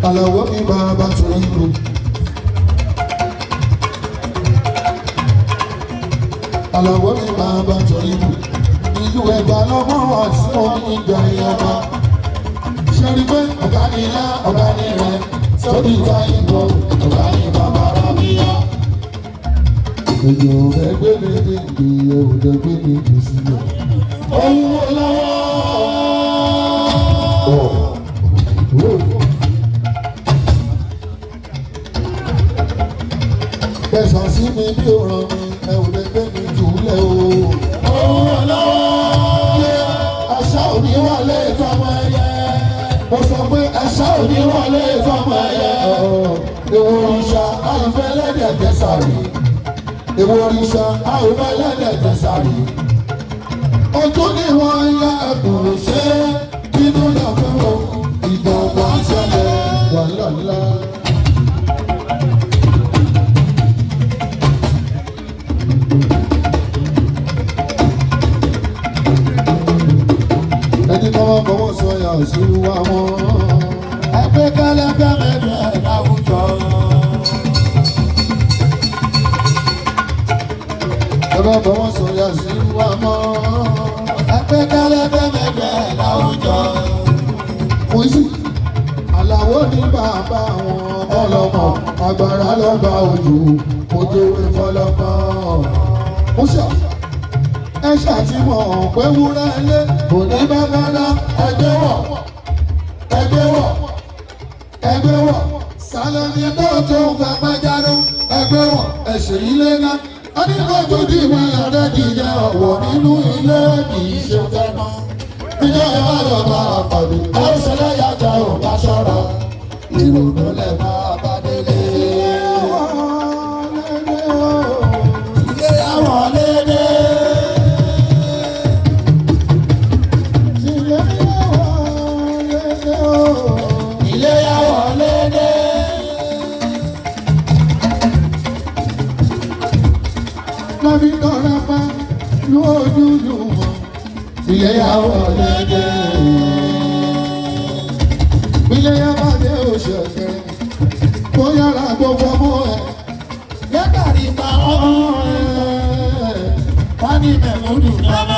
Àlàó mi bàbá tó ìlú. Àlàó mi bàbá tó ìlú. Ìlú Ẹ̀gbá lọ́mọ àti omi ìgbà ìyàbá. Ṣẹ́rí pé ọ̀gá ni ilá, ọ̀gá ni rẹ̀, sóbì ìta ìbò, ọ̀gá ni bàbá rábíyá. Èdè òfẹ́ gbé mi dé ìgbìyẹ òde gbé mi dé sílẹ̀. Ohun olówó. Kẹsàn sí mi bí ó ràn mí, ẹ ò lè gbé mi jùlẹ̀ o. Ohun olówó. Àṣà òní wà lẹ́ẹ̀tọ́ ọmọ ẹyẹ. Mo sọ pé àṣà. àṣà òní wọlé fọmọ ẹyẹ èwo òrìṣà àìfẹ́ lẹ́dẹ̀ tẹ̀sàrí èwo òrìṣà àìfẹ́ lẹ́dẹ̀ tẹ̀sàrí ojú ni wọ́n yá ẹ̀kùn ṣe nínú ìdàgbọ́ ìtàn wọn ṣẹlẹ̀ wà lọ́la. ẹni kọ́wọ́ kọ́wọ́ sọ yà sí wa mọ́. ẹgbẹ́ kẹlẹ́gbẹ́ mẹ́fẹ́ láwùjọ. ẹgbẹ́ kọ́wọ́ sọ yà sí wa mọ́. ẹgbẹ́ kẹlẹ́gbẹ́ mẹ́fẹ́ láwùjọ. mo sì Àlàó ní bàbá wọn ọlọ́mọ agbára lọ́gbà ojú mo jẹ́wé fọlọ́mọ. mo ṣe ẹ ṣàtìmọ̀ pé wúrẹ́ ilé kò ní bákálá ẹgbẹ́ wọ̀ sálẹ́ni tó tó ń fẹ́ pẹ́jánú ẹgbẹ́ wọ̀ ẹ̀sìn ilé ná oníkójú dìbò ẹ̀rẹ́ dìjẹ ọ̀wọ̀ nínú ilé kì í ṣe tẹ́ná ìjọ ìbádọ́gba àpàdé ẹ̀ṣẹ̀lẹ̀ yàtọ̀ ò bá ṣọ́ra ìrònú lẹ̀ máa bá délé. ilé àwọn lédè. Lábí tọ́ra pa lójújú wọn. Ìléyàwó lédè. Ìléyàwó dé òṣèké. Kó yára gbogbo mú ẹ. Lẹ́tàrí pa ọ́ ẹ̀. Wá ní mẹ̀múdù náà.